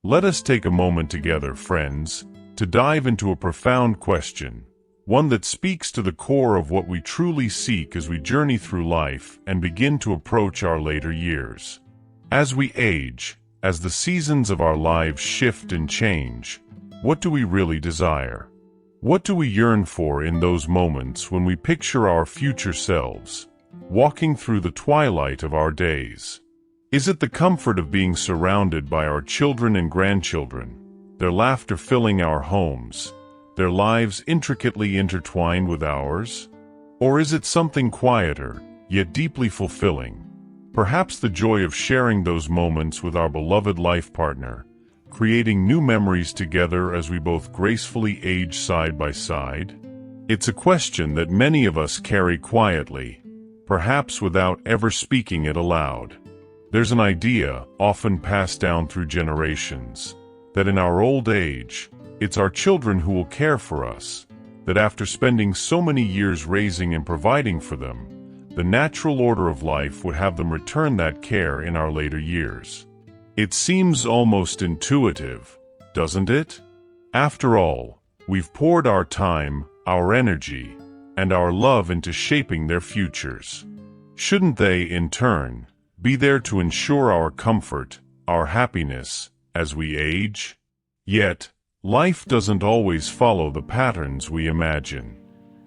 Let us take a moment together, friends, to dive into a profound question, one that speaks to the core of what we truly seek as we journey through life and begin to approach our later years. As we age, as the seasons of our lives shift and change, what do we really desire? What do we yearn for in those moments when we picture our future selves, walking through the twilight of our days? Is it the comfort of being surrounded by our children and grandchildren, their laughter filling our homes, their lives intricately intertwined with ours? Or is it something quieter, yet deeply fulfilling? Perhaps the joy of sharing those moments with our beloved life partner, creating new memories together as we both gracefully age side by side? It's a question that many of us carry quietly, perhaps without ever speaking it aloud. There's an idea, often passed down through generations, that in our old age, it's our children who will care for us, that after spending so many years raising and providing for them, the natural order of life would have them return that care in our later years. It seems almost intuitive, doesn't it? After all, we've poured our time, our energy, and our love into shaping their futures. Shouldn't they, in turn, be there to ensure our comfort, our happiness, as we age? Yet, life doesn't always follow the patterns we imagine.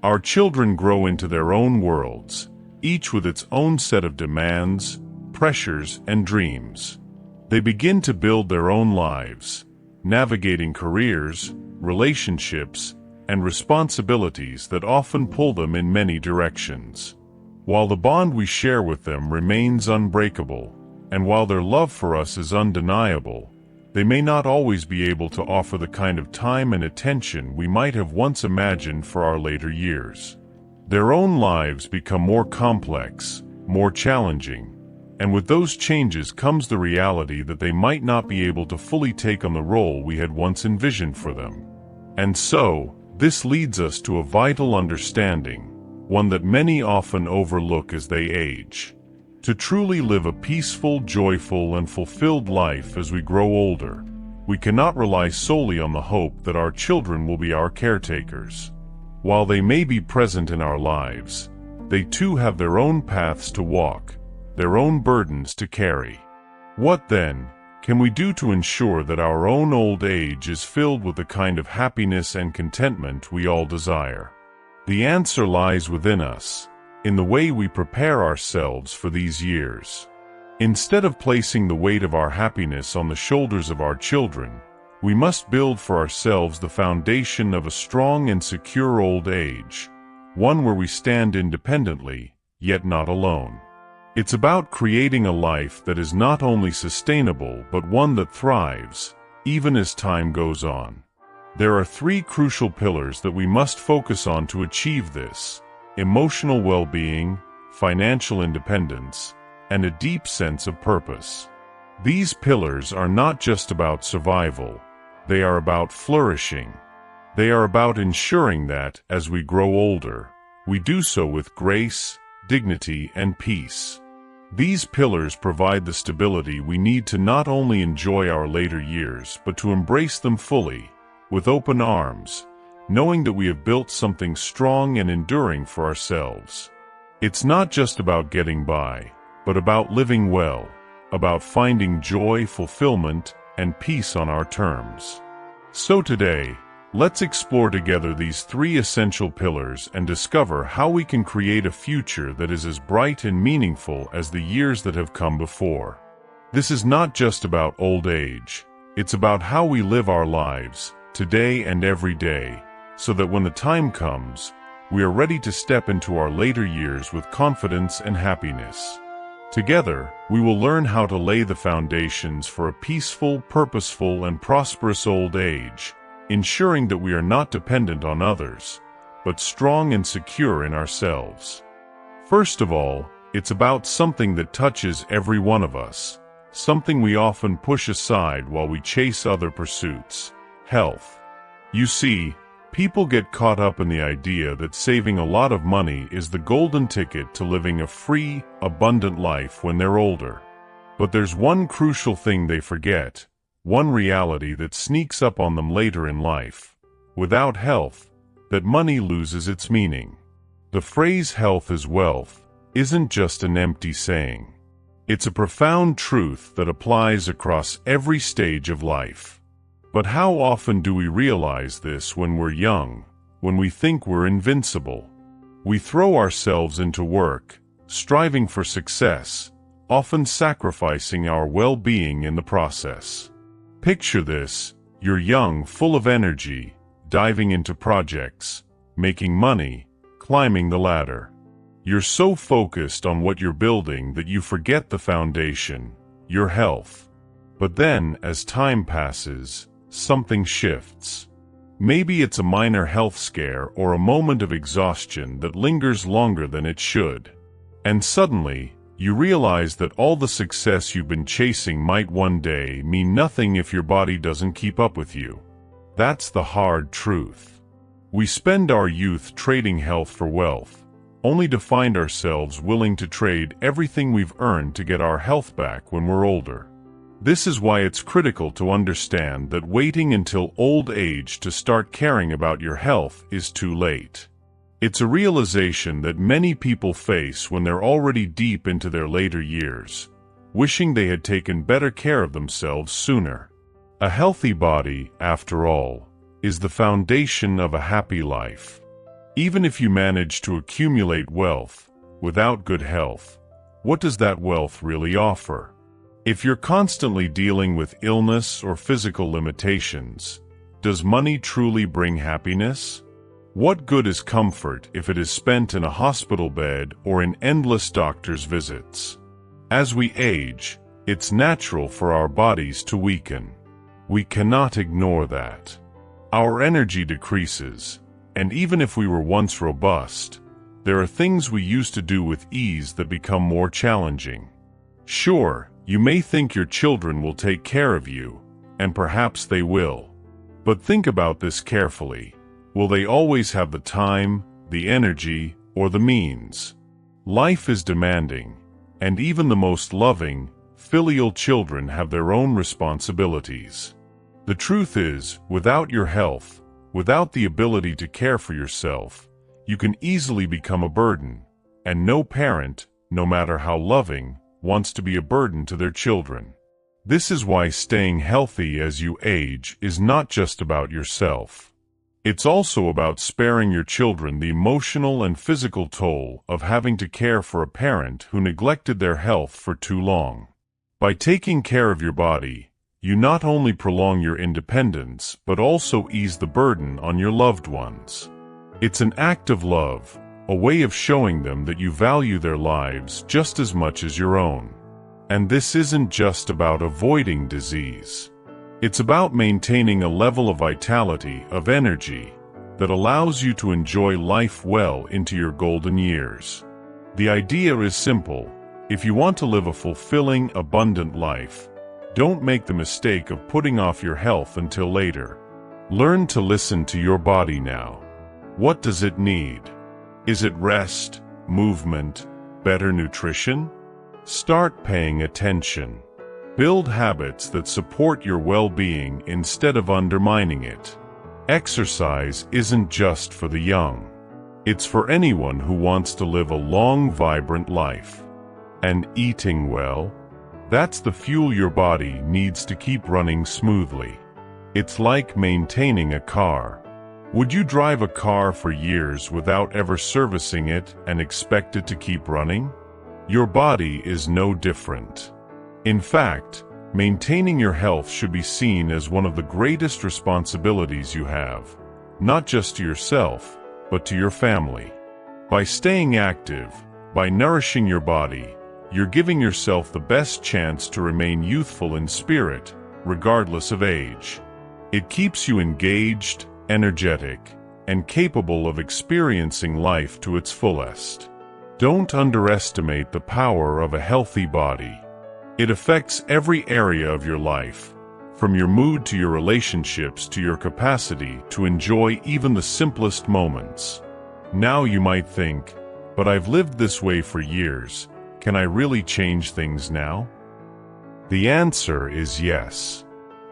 Our children grow into their own worlds, each with its own set of demands, pressures, and dreams. They begin to build their own lives, navigating careers, relationships, and responsibilities that often pull them in many directions. While the bond we share with them remains unbreakable, and while their love for us is undeniable, they may not always be able to offer the kind of time and attention we might have once imagined for our later years. Their own lives become more complex, more challenging, and with those changes comes the reality that they might not be able to fully take on the role we had once envisioned for them. And so, this leads us to a vital understanding, one that many often overlook as they age. To truly live a peaceful, joyful, and fulfilled life as we grow older, we cannot rely solely on the hope that our children will be our caretakers. While they may be present in our lives, they too have their own paths to walk, their own burdens to carry. What then can we do to ensure that our own old age is filled with the kind of happiness and contentment we all desire? The answer lies within us, in the way we prepare ourselves for these years. Instead of placing the weight of our happiness on the shoulders of our children, we must build for ourselves the foundation of a strong and secure old age, one where we stand independently, yet not alone. It's about creating a life that is not only sustainable but one that thrives, even as time goes on. There are three crucial pillars that we must focus on to achieve this: emotional well-being, financial independence, and a deep sense of purpose. These pillars are not just about survival. They are about flourishing. They are about ensuring that, as we grow older, we do so with grace, dignity, and peace. These pillars provide the stability we need to not only enjoy our later years but to embrace them fully, with open arms, knowing that we have built something strong and enduring for ourselves. It's not just about getting by, but about living well, about finding joy, fulfillment, and peace on our terms. So today, let's explore together these three essential pillars and discover how we can create a future that is as bright and meaningful as the years that have come before. This is not just about old age. It's about how we live our lives, today and every day, so that when the time comes, we are ready to step into our later years with confidence and happiness. Together, we will learn how to lay the foundations for a peaceful, purposeful, and prosperous old age, ensuring that we are not dependent on others, but strong and secure in ourselves. First of all, it's about something that touches every one of us, something we often push aside while we chase other pursuits: health. You see, people get caught up in the idea that saving a lot of money is the golden ticket to living a free, abundant life when they're older. But there's one crucial thing they forget: one reality that sneaks up on them later in life. Without health, that money loses its meaning. The phrase health is wealth isn't just an empty saying. It's a profound truth that applies across every stage of life. But how often do we realize this when we're young, when we think we're invincible? We throw ourselves into work, striving for success, often sacrificing our well-being in the process. Picture this: you're young, full of energy, diving into projects, making money, climbing the ladder. You're so focused on what you're building that you forget the foundation, your health. But then, as time passes, something shifts. Maybe it's a minor health scare or a moment of exhaustion that lingers longer than it should. And suddenly, you realize that all the success you've been chasing might one day mean nothing if your body doesn't keep up with you. That's the hard truth. We spend our youth trading health for wealth, only to find ourselves willing to trade everything we've earned to get our health back when we're older. This is why it's critical to understand that waiting until old age to start caring about your health is too late. It's a realization that many people face when they're already deep into their later years, wishing they had taken better care of themselves sooner. A healthy body, after all, is the foundation of a happy life. Even if you manage to accumulate wealth, without good health, what does that wealth really offer? If you're constantly dealing with illness or physical limitations, does money truly bring happiness? What good is comfort if it is spent in a hospital bed or in endless doctor's visits? As we age, it's natural for our bodies to weaken. We cannot ignore that. Our energy decreases, and even if we were once robust, there are things we used to do with ease that become more challenging. Sure, you may think your children will take care of you, and perhaps they will. But think about this carefully. Will they always have the time, the energy, or the means? Life is demanding, and even the most loving, filial children have their own responsibilities. The truth is, without your health, without the ability to care for yourself, you can easily become a burden, and no parent, no matter how loving, wants to be a burden to their children. This is why staying healthy as you age is not just about yourself. It's also about sparing your children the emotional and physical toll of having to care for a parent who neglected their health for too long. By taking care of your body, you not only prolong your independence but also ease the burden on your loved ones. It's an act of love, a way of showing them that you value their lives just as much as your own. And this isn't just about avoiding disease. It's about maintaining a level of vitality, of energy, that allows you to enjoy life well into your golden years. The idea is simple. If you want to live a fulfilling, abundant life, don't make the mistake of putting off your health until later. Learn to listen to your body now. What does it need? Is it rest, movement, better nutrition? Start paying attention. Build habits that support your well-being instead of undermining it. Exercise isn't just for the young. It's for anyone who wants to live a long, vibrant life. And eating well? That's the fuel your body needs to keep running smoothly. It's like maintaining a car. Would you drive a car for years without ever servicing it and expect it to keep running? Your body is no different. In fact, maintaining your health should be seen as one of the greatest responsibilities you have, not just to yourself, but to your family. By staying active, by nourishing your body, you're giving yourself the best chance to remain youthful in spirit, regardless of age. It keeps you engaged, energetic, and capable of experiencing life to its fullest. Don't underestimate the power of a healthy body. It affects every area of your life, from your mood to your relationships to your capacity to enjoy even the simplest moments. Now you might think, but I've lived this way for years, can I really change things now? The answer is yes.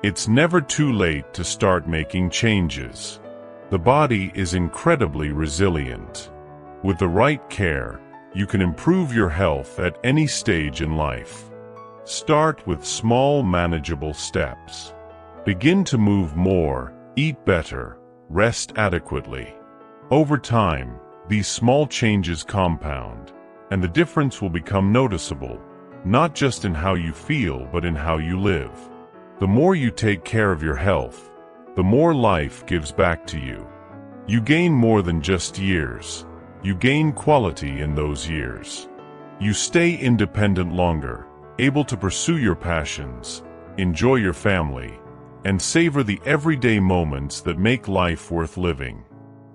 It's never too late to start making changes. The body is incredibly resilient. With the right care, you can improve your health at any stage in life. Start with small, manageable steps. Begin to move more, eat better, rest adequately. Over time, these small changes compound, and the difference will become noticeable, not just in how you feel but in how you live. The more you take care of your health, the more life gives back to you. You gain more than just years. You gain quality in those years. You stay independent longer, able to pursue your passions, enjoy your family, and savor the everyday moments that make life worth living.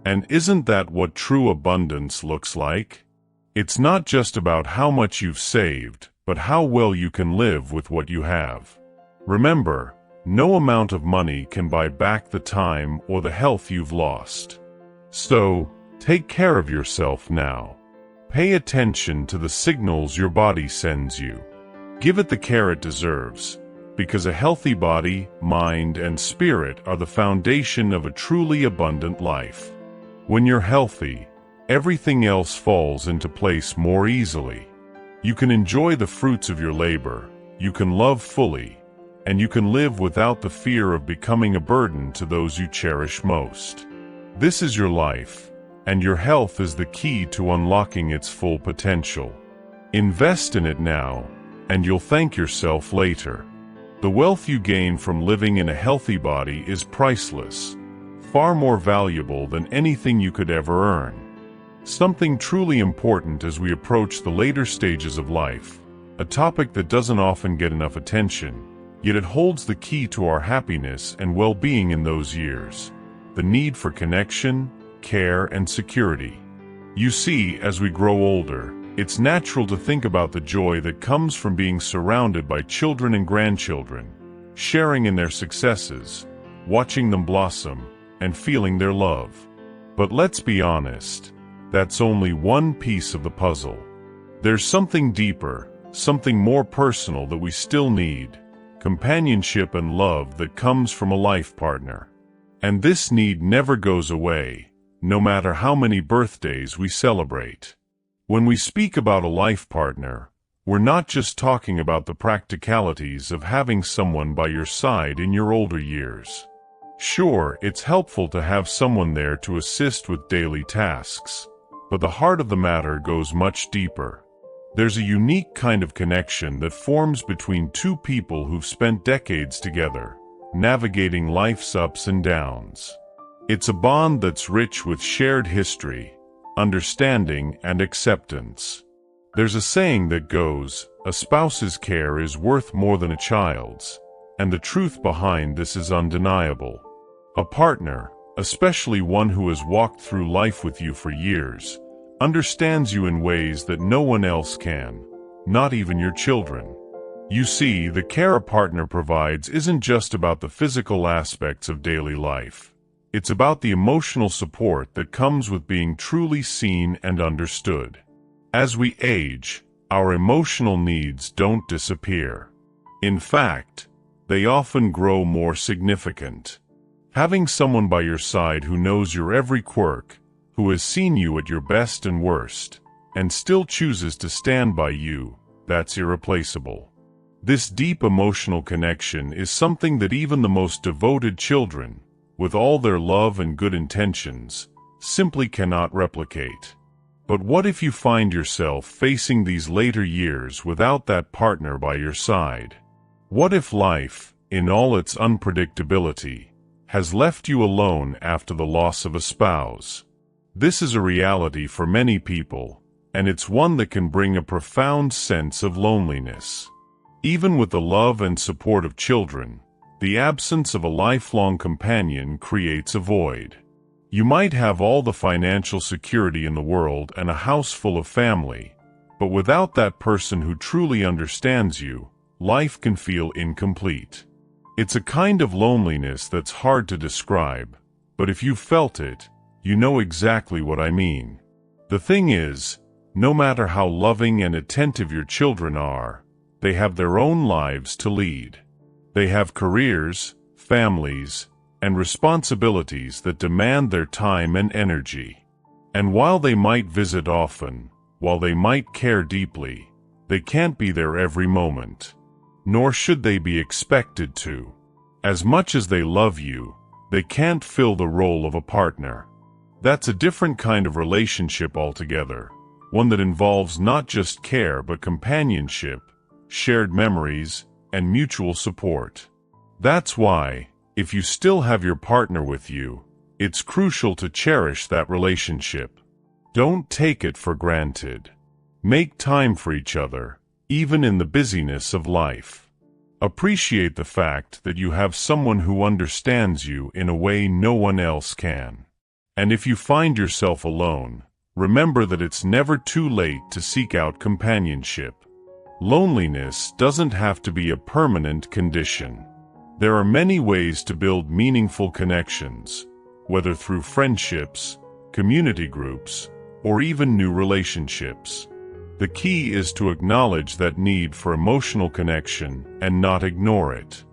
And isn't that what true abundance looks like? It's not just about how much you've saved, but how well you can live with what you have. Remember, no amount of money can buy back the time or the health you've lost. So, take care of yourself now. Pay attention to the signals your body sends you. Give it the care it deserves, because a healthy body, mind, and spirit are the foundation of a truly abundant life. When you're healthy, everything else falls into place more easily. You can enjoy the fruits of your labor, you can love fully, and you can live without the fear of becoming a burden to those you cherish most. This is your life, and your health is the key to unlocking its full potential. Invest in it now, and you'll thank yourself later. The wealth you gain from living in a healthy body is priceless, far more valuable than anything you could ever earn. Something truly important as we approach the later stages of life, a topic that doesn't often get enough attention, yet it holds the key to our happiness and well-being in those years: the need for connection, care, and security. You see, as we grow older, it's natural to think about the joy that comes from being surrounded by children and grandchildren, sharing in their successes, watching them blossom, and feeling their love. But let's be honest, that's only one piece of the puzzle. There's something deeper, something more personal that we still need: companionship and love that comes from a life partner. And this need never goes away, no matter how many birthdays we celebrate. When we speak about a life partner, we're not just talking about the practicalities of having someone by your side in your older years. Sure, it's helpful to have someone there to assist with daily tasks, but the heart of the matter goes much deeper. There's a unique kind of connection that forms between two people who've spent decades together, navigating life's ups and downs. It's a bond that's rich with shared history, understanding, and acceptance. There's a saying that goes, "A spouse's care is worth more than a child's," and the truth behind this is undeniable. A partner, especially one who has walked through life with you for years, understands you in ways that no one else can, not even your children. You see, the care a partner provides isn't just about the physical aspects of daily life. It's about the emotional support that comes with being truly seen and understood. As we age, our emotional needs don't disappear. In fact, they often grow more significant. Having someone by your side who knows your every quirk, who has seen you at your best and worst, and still chooses to stand by you, that's irreplaceable. This deep emotional connection is something that even the most devoted children, with all their love and good intentions, simply cannot replicate. But what if you find yourself facing these later years without that partner by your side? What if life, in all its unpredictability, has left you alone after the loss of a spouse? This is a reality for many people, and it's one that can bring a profound sense of loneliness. Even with the love and support of children, the absence of a lifelong companion creates a void. You might have all the financial security in the world and a house full of family, but without that person who truly understands you, life can feel incomplete. It's a kind of loneliness that's hard to describe, but if you've felt it, you know exactly what I mean. The thing is, no matter how loving and attentive your children are, they have their own lives to lead. They have careers, families, and responsibilities that demand their time and energy. And while they might visit often, while they might care deeply, they can't be there every moment. Nor should they be expected to. As much as they love you, they can't fill the role of a partner. That's a different kind of relationship altogether, one that involves not just care but companionship, shared memories, and mutual support. That's why, if you still have your partner with you, it's crucial to cherish that relationship. Don't take it for granted. Make time for each other, even in the busyness of life. Appreciate the fact that you have someone who understands you in a way no one else can. And if you find yourself alone, remember that it's never too late to seek out companionship. Loneliness doesn't have to be a permanent condition. There are many ways to build meaningful connections, whether through friendships, community groups, or even new relationships. The key is to acknowledge that need for emotional connection and not ignore it.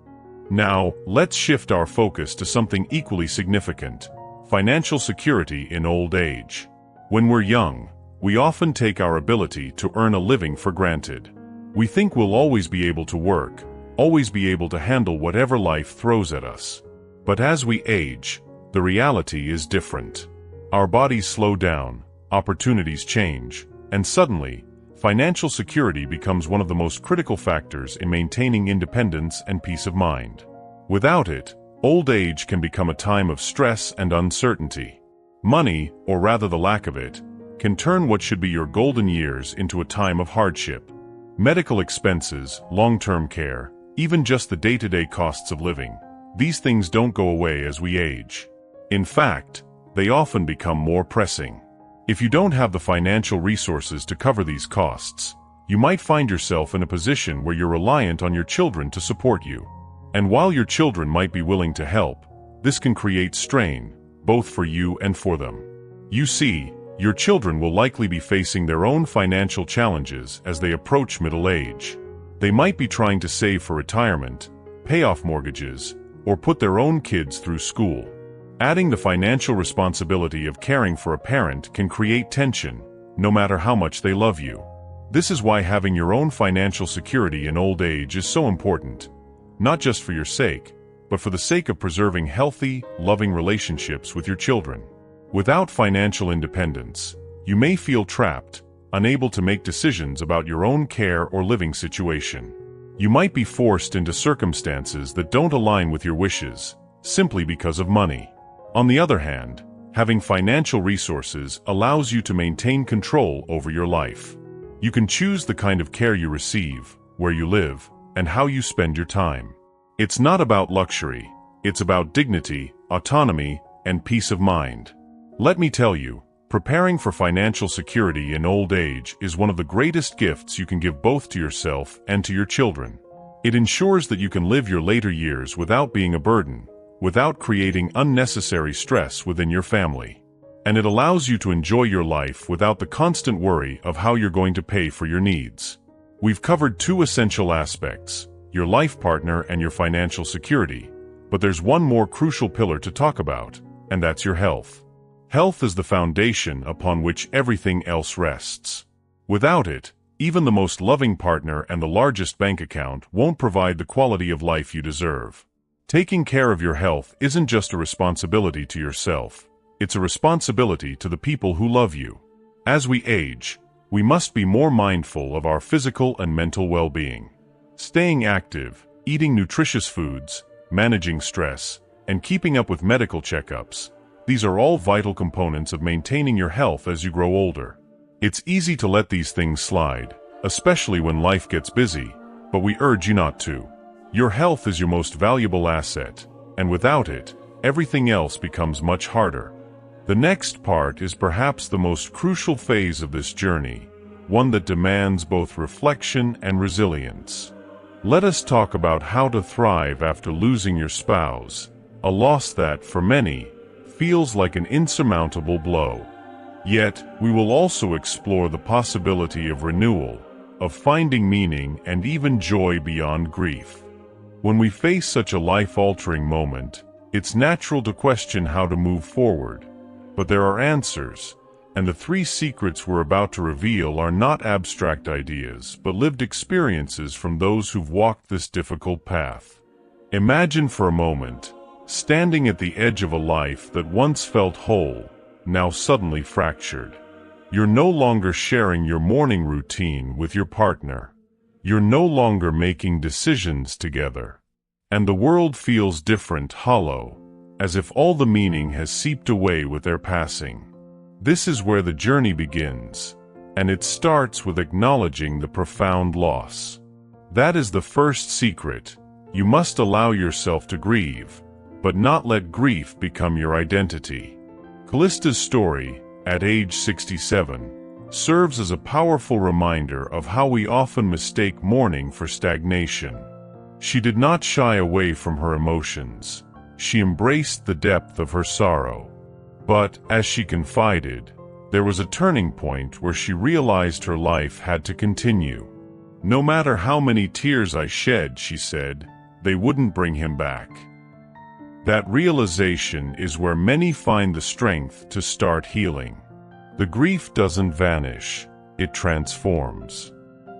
Now, let's shift our focus to something equally significant: financial security in old age. When we're young, we often take our ability to earn a living for granted. We think we'll always be able to work, always be able to handle whatever life throws at us. But as we age, the reality is different. Our bodies slow down, opportunities change, and suddenly, financial security becomes one of the most critical factors in maintaining independence and peace of mind. Without it, old age can become a time of stress and uncertainty. Money, or rather the lack of it, can turn what should be your golden years into a time of hardship. Medical expenses, long-term care, even just the day-to-day costs of living, these things don't go away as we age. In fact, they often become more pressing. If you don't have the financial resources to cover these costs, you might find yourself in a position where you're reliant on your children to support you. And while your children might be willing to help, this can create strain, both for you and for them. You see, your children will likely be facing their own financial challenges as they approach middle age. They might be trying to save for retirement, pay off mortgages, or put their own kids through school. Adding the financial responsibility of caring for a parent can create tension, no matter how much they love you. This is why having your own financial security in old age is so important, not just for your sake, but for the sake of preserving healthy, loving relationships with your children. Without financial independence, you may feel trapped, unable to make decisions about your own care or living situation. You might be forced into circumstances that don't align with your wishes, simply because of money. On the other hand, having financial resources allows you to maintain control over your life. You can choose the kind of care you receive, where you live, and how you spend your time. It's not about luxury, it's about dignity, autonomy, and peace of mind. Let me tell you, preparing for financial security in old age is one of the greatest gifts you can give both to yourself and to your children. It ensures that you can live your later years without being a burden, without creating unnecessary stress within your family. And it allows you to enjoy your life without the constant worry of how you're going to pay for your needs. We've covered two essential aspects, your life partner and your financial security, but there's one more crucial pillar to talk about, and that's your health. Health is the foundation upon which everything else rests. Without it, even the most loving partner and the largest bank account won't provide the quality of life you deserve. Taking care of your health isn't just a responsibility to yourself, it's a responsibility to the people who love you. As we age, we must be more mindful of our physical and mental well-being. Staying active, eating nutritious foods, managing stress, and keeping up with medical checkups, these are all vital components of maintaining your health as you grow older. It's easy to let these things slide, especially when life gets busy, but we urge you not to. Your health is your most valuable asset, and without it, everything else becomes much harder. The next part is perhaps the most crucial phase of this journey, one that demands both reflection and resilience. Let us talk about how to thrive after losing your spouse, a loss that, for many, feels like an insurmountable blow. Yet, we will also explore the possibility of renewal, of finding meaning and even joy beyond grief. When we face such a life-altering moment, it's natural to question how to move forward. But there are answers, and the 3 secrets we're about to reveal are not abstract ideas, but lived experiences from those who've walked this difficult path. Imagine for a moment, standing at the edge of a life that once felt whole, now suddenly fractured. You're no longer sharing your morning routine with your partner. You're no longer making decisions together. And the world feels different, hollow, as if all the meaning has seeped away with their passing. This is where the journey begins, and it starts with acknowledging the profound loss. That is the first secret. You must allow yourself to grieve, but not let grief become your identity. Callista's story, at age 67, serves as a powerful reminder of how we often mistake mourning for stagnation. She did not shy away from her emotions. She embraced the depth of her sorrow. But, as she confided, there was a turning point where she realized her life had to continue. No matter how many tears I shed, she said, they wouldn't bring him back. That realization is where many find the strength to start healing. The grief doesn't vanish, it transforms.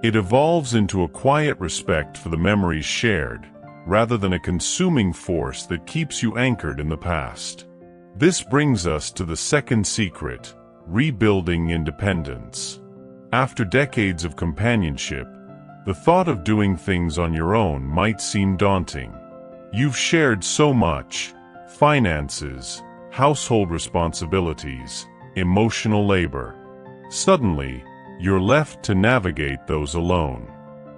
It evolves into a quiet respect for the memories shared, rather than a consuming force that keeps you anchored in the past. This brings us to the second secret, rebuilding independence. After decades of companionship, the thought of doing things on your own might seem daunting. You've shared so much: finances, household responsibilities, emotional labor. Suddenly, you're left to navigate those alone.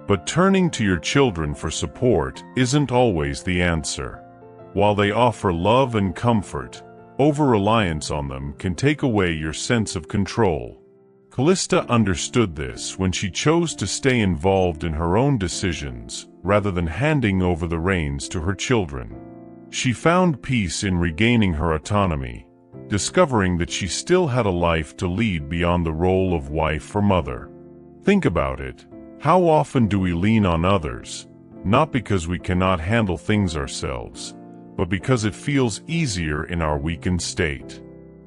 But turning to your children for support isn't always the answer. While they offer love and comfort, over-reliance on them can take away your sense of control. Callista understood this when she chose to stay involved in her own decisions, rather than handing over the reins to her children. She found peace in regaining her autonomy, discovering that she still had a life to lead beyond the role of wife or mother. Think about it. How often do we lean on others, not because we cannot handle things ourselves, but because it feels easier in our weakened state?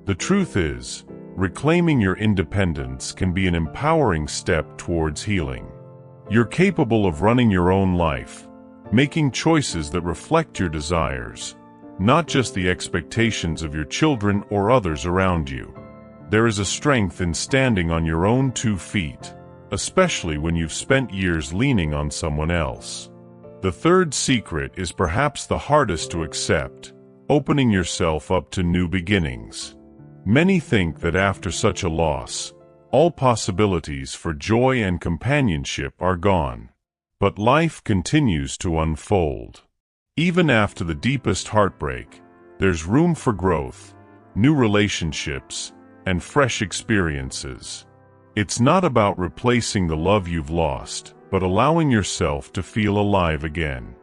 The truth is, reclaiming your independence can be an empowering step towards healing. You're capable of running your own life, making choices that reflect your desires, not just the expectations of your children or others around you. There is a strength in standing on your own 2 feet, especially when you've spent years leaning on someone else. The third secret is perhaps the hardest to accept: opening yourself up to new beginnings. Many think that after such a loss, all possibilities for joy and companionship are gone. But life continues to unfold. Even after the deepest heartbreak, there's room for growth, new relationships, and fresh experiences. It's not about replacing the love you've lost, but allowing yourself to feel alive again.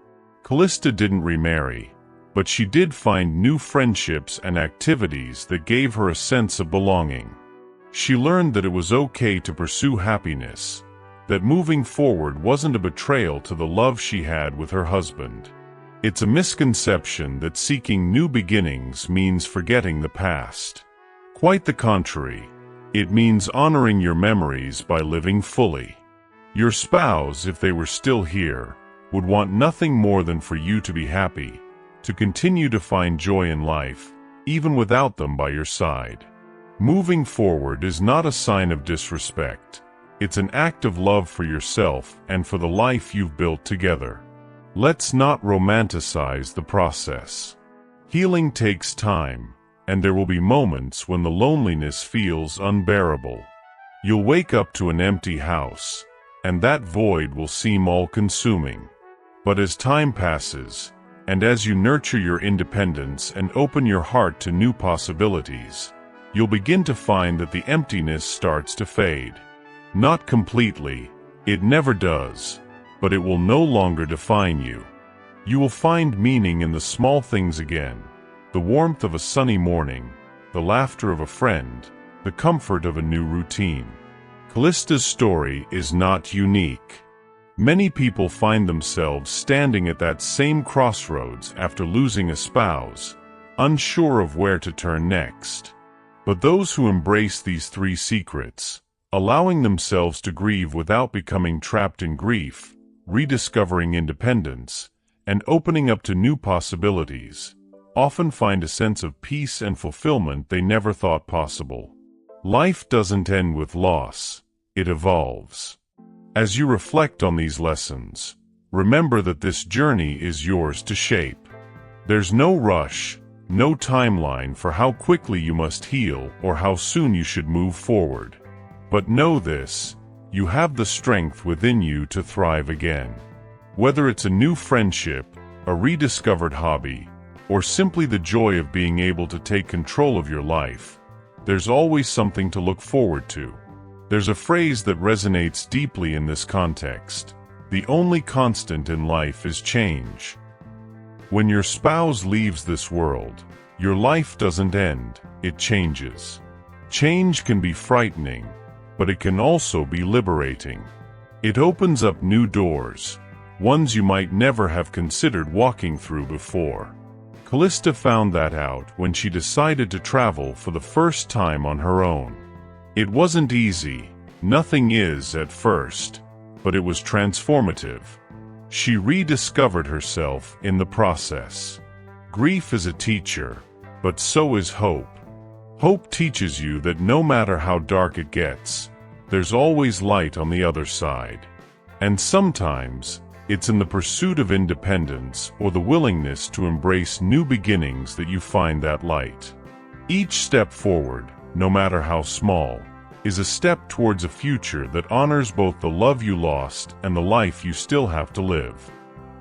Callista didn't remarry, but she did find new friendships and activities that gave her a sense of belonging. She learned that it was okay to pursue happiness, that moving forward wasn't a betrayal to the love she had with her husband. It's a misconception that seeking new beginnings means forgetting the past. Quite the contrary. It means honoring your memories by living fully. Your spouse, if they were still here, would want nothing more than for you to be happy, to continue to find joy in life, even without them by your side. Moving forward is not a sign of disrespect. It's an act of love for yourself and for the life you've built together. Let's not romanticize the process. Healing takes time, and there will be moments when the loneliness feels unbearable. You'll wake up to an empty house, and that void will seem all-consuming. But as time passes, and as you nurture your independence and open your heart to new possibilities, you'll begin to find that the emptiness starts to fade. Not completely, it never does, but it will no longer define you. You will find meaning in the small things again: the warmth of a sunny morning, the laughter of a friend, the comfort of a new routine. Callista's story is not unique. Many people find themselves standing at that same crossroads after losing a spouse, unsure of where to turn next. But those who embrace these three secrets, allowing themselves to grieve without becoming trapped in grief, rediscovering independence, and opening up to new possibilities, often find a sense of peace and fulfillment they never thought possible. Life doesn't end with loss, it evolves. As you reflect on these lessons, remember that this journey is yours to shape. There's no rush, no timeline for how quickly you must heal or how soon you should move forward. But know this, you have the strength within you to thrive again. Whether it's a new friendship, a rediscovered hobby, or simply the joy of being able to take control of your life, there's always something to look forward to. There's a phrase that resonates deeply in this context: the only constant in life is change. When your spouse leaves this world, your life doesn't end, it changes. Change can be frightening, but it can also be liberating. It opens up new doors, ones you might never have considered walking through before. Callista found that out when she decided to travel for the first time on her own. It wasn't easy, nothing is at first, but it was transformative. She rediscovered herself in the process. Grief is a teacher, but so is hope. Hope teaches you that no matter how dark it gets, there's always light on the other side. And sometimes, it's in the pursuit of independence or the willingness to embrace new beginnings that you find that light. Each step forward, no matter how small, is a step towards a future that honors both the love you lost and the life you still have to live.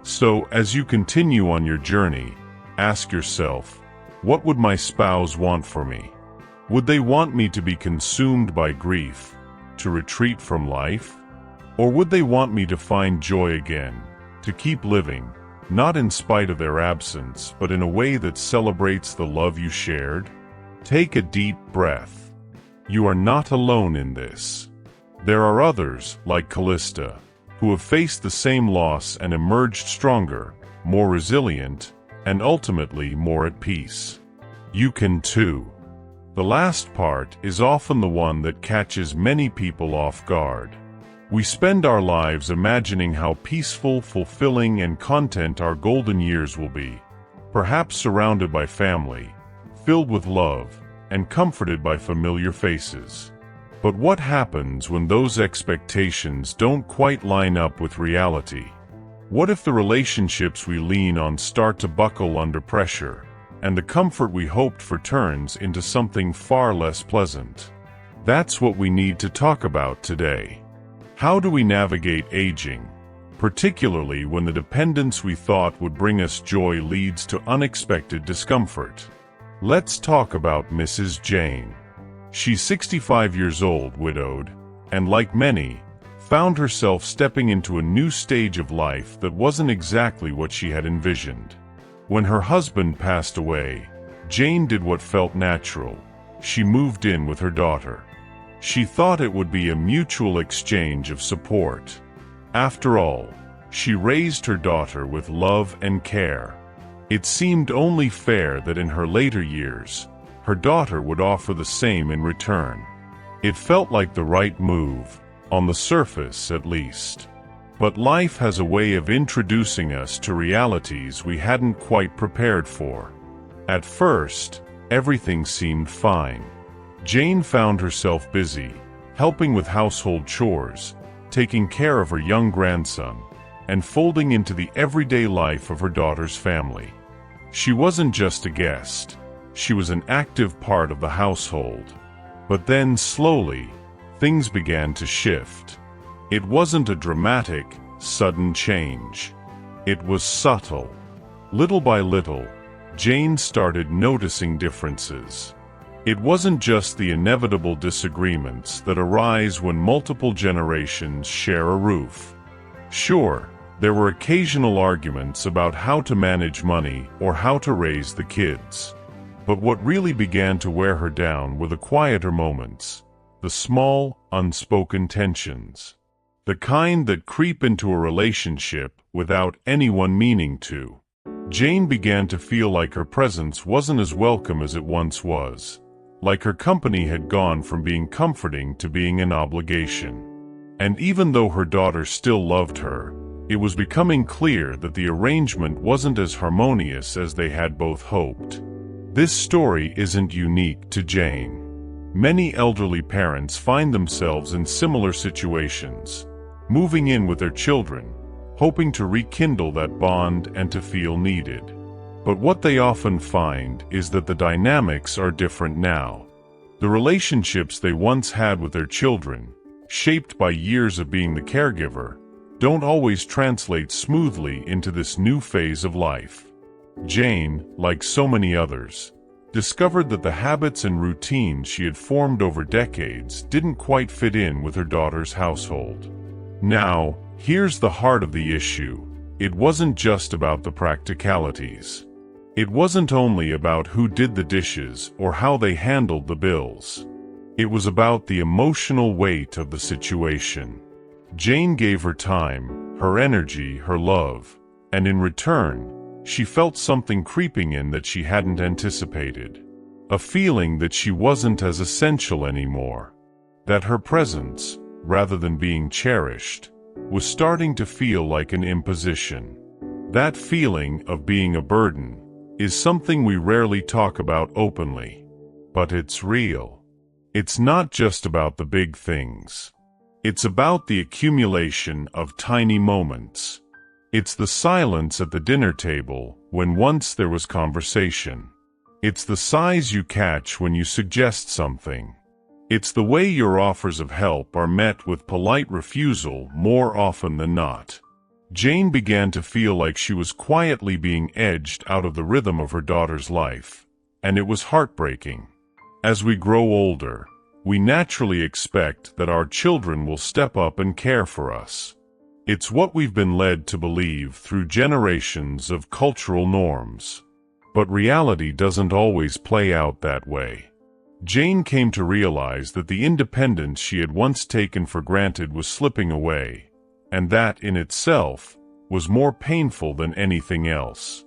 So, as you continue on your journey, ask yourself, what would my spouse want for me? Would they want me to be consumed by grief, to retreat from life? Or would they want me to find joy again, to keep living, not in spite of their absence, but in a way that celebrates the love you shared? Take a deep breath. You are not alone in this. There are others, like Callista, who have faced the same loss and emerged stronger, more resilient, and ultimately more at peace. You can too. The last part is often the one that catches many people off guard. We spend our lives imagining how peaceful, fulfilling, and content our golden years will be, perhaps surrounded by family, filled with love, and comforted by familiar faces. But what happens when those expectations don't quite line up with reality? What if the relationships we lean on start to buckle under pressure, and the comfort we hoped for turns into something far less pleasant? That's what we need to talk about today. How do we navigate aging, particularly when the dependence we thought would bring us joy leads to unexpected discomfort? Let's talk about Mrs. Jane. She's 65 years old, widowed, and like many, found herself stepping into a new stage of life that wasn't exactly what she had envisioned. When her husband passed away, Jane did what felt natural. She moved in with her daughter. She thought it would be a mutual exchange of support. After all, she raised her daughter with love and care. It seemed only fair that in her later years, her daughter would offer the same in return. It felt like the right move, on the surface at least. But life has a way of introducing us to realities we hadn't quite prepared for. At first, everything seemed fine. Jane found herself busy, helping with household chores, taking care of her young grandson, and folding into the everyday life of her daughter's family. She wasn't just a guest, she was an active part of the household. But then, slowly, things began to shift. It wasn't a dramatic, sudden change. It was subtle. Little by little, Jane started noticing differences. It wasn't just the inevitable disagreements that arise when multiple generations share a roof. Sure, there were occasional arguments about how to manage money or how to raise the kids. But what really began to wear her down were the quieter moments, the small, unspoken tensions. The kind that creep into a relationship without anyone meaning to. Jane began to feel like her presence wasn't as welcome as it once was. Like her company had gone from being comforting to being an obligation. And even though her daughter still loved her, it was becoming clear that the arrangement wasn't as harmonious as they had both hoped. This story isn't unique to Jane. Many elderly parents find themselves in similar situations, moving in with their children, hoping to rekindle that bond and to feel needed. But what they often find is that the dynamics are different now. The relationships they once had with their children, shaped by years of being the caregiver, don't always translate smoothly into this new phase of life. Jane, like so many others, discovered that the habits and routines she had formed over decades didn't quite fit in with her daughter's household. Now, here's the heart of the issue. It wasn't just about the practicalities. It wasn't only about who did the dishes or how they handled the bills. It was about the emotional weight of the situation. Jane gave her time, her energy, her love, and in return, she felt something creeping in that she hadn't anticipated. A feeling that she wasn't as essential anymore. That her presence, rather than being cherished, was starting to feel like an imposition. That feeling of being a burden is something we rarely talk about openly. But it's real. It's not just about the big things. It's about the accumulation of tiny moments. It's the silence at the dinner table when once there was conversation. It's the sighs you catch when you suggest something. It's the way your offers of help are met with polite refusal more often than not. Jane began to feel like she was quietly being edged out of the rhythm of her daughter's life, and it was heartbreaking. As we grow older, we naturally expect that our children will step up and care for us. It's what we've been led to believe through generations of cultural norms. But reality doesn't always play out that way. Jane came to realize that the independence she had once taken for granted was slipping away, and that, in itself, was more painful than anything else.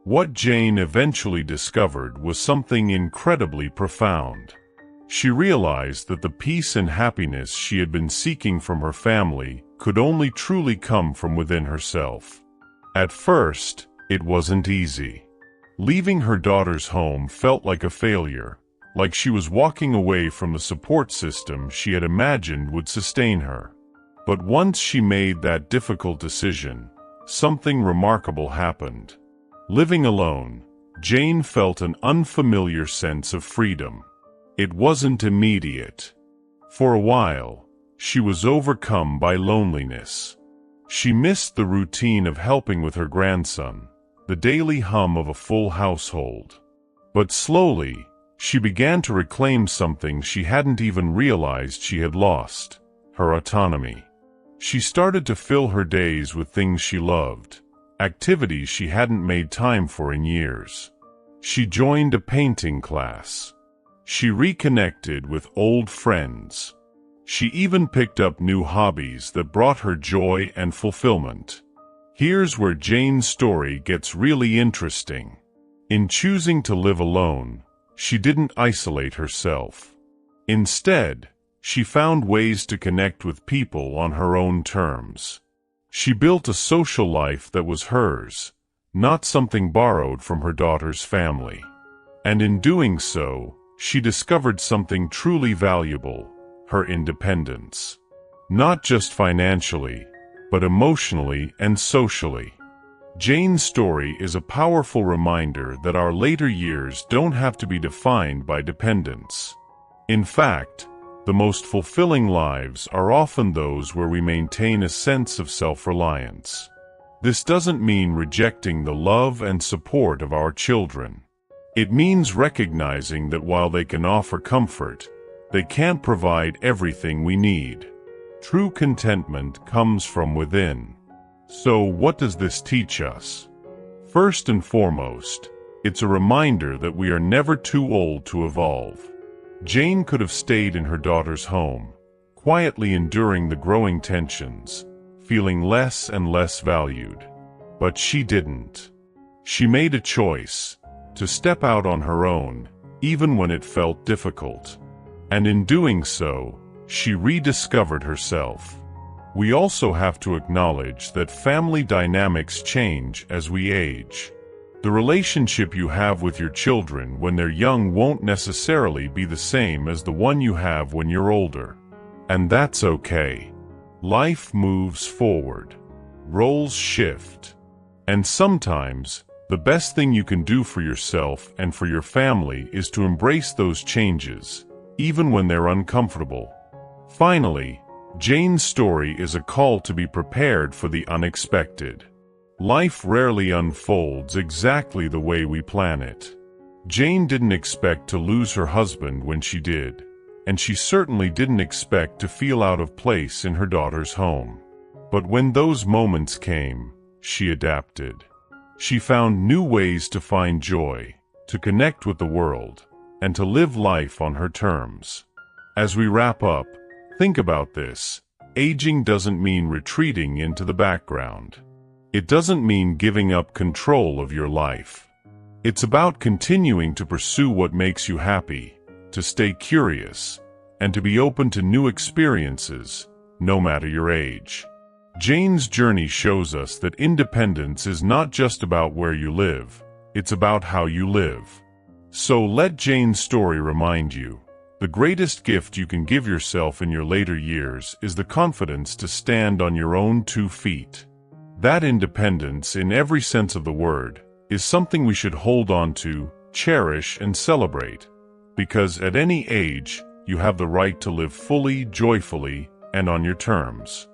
What Jane eventually discovered was something incredibly profound. She realized that the peace and happiness she had been seeking from her family could only truly come from within herself. At first, it wasn't easy. Leaving her daughter's home felt like a failure, like she was walking away from the support system she had imagined would sustain her. But once she made that difficult decision, something remarkable happened. Living alone, Jane felt an unfamiliar sense of freedom. It wasn't immediate. For a while, she was overcome by loneliness. She missed the routine of helping with her grandson, the daily hum of a full household. But slowly, she began to reclaim something she hadn't even realized she had lost: her autonomy. She started to fill her days with things she loved, activities she hadn't made time for in years. She joined a painting class. She reconnected with old friends. She even picked up new hobbies that brought her joy and fulfillment. Here's where Jane's story gets really interesting. In choosing to live alone, she didn't isolate herself. Instead, she found ways to connect with people on her own terms. She built a social life that was hers, not something borrowed from her daughter's family. And in doing so, she discovered something truly valuable: her independence. Not just financially, but emotionally and socially. Jane's story is a powerful reminder that our later years don't have to be defined by dependence. In fact, the most fulfilling lives are often those where we maintain a sense of self-reliance. This doesn't mean rejecting the love and support of our children. It means recognizing that while they can offer comfort, they can't provide everything we need. True contentment comes from within. So what does this teach us? First and foremost, it's a reminder that we are never too old to evolve. Jane could have stayed in her daughter's home, quietly enduring the growing tensions, feeling less and less valued. But she didn't. She made a choice to step out on her own, even when it felt difficult. And in doing so, she rediscovered herself. We also have to acknowledge that family dynamics change as we age. The relationship you have with your children when they're young won't necessarily be the same as the one you have when you're older. And that's okay. Life moves forward. Roles shift. And sometimes, the best thing you can do for yourself and for your family is to embrace those changes, even when they're uncomfortable. Finally, Jane's story is a call to be prepared for the unexpected. Life rarely unfolds exactly the way we plan it. Jane didn't expect to lose her husband when she did, and she certainly didn't expect to feel out of place in her daughter's home. But when those moments came, she adapted. She found new ways to find joy, to connect with the world, and to live life on her terms. As we wrap up, think about this. Aging doesn't mean retreating into the background. It doesn't mean giving up control of your life. It's about continuing to pursue what makes you happy, to stay curious, and to be open to new experiences, no matter your age. Jane's journey shows us that independence is not just about where you live, it's about how you live. So let Jane's story remind you, the greatest gift you can give yourself in your later years is the confidence to stand on your own 2 feet. That independence, in every sense of the word, is something we should hold on to, cherish, and celebrate. Because at any age, you have the right to live fully, joyfully, and on your terms.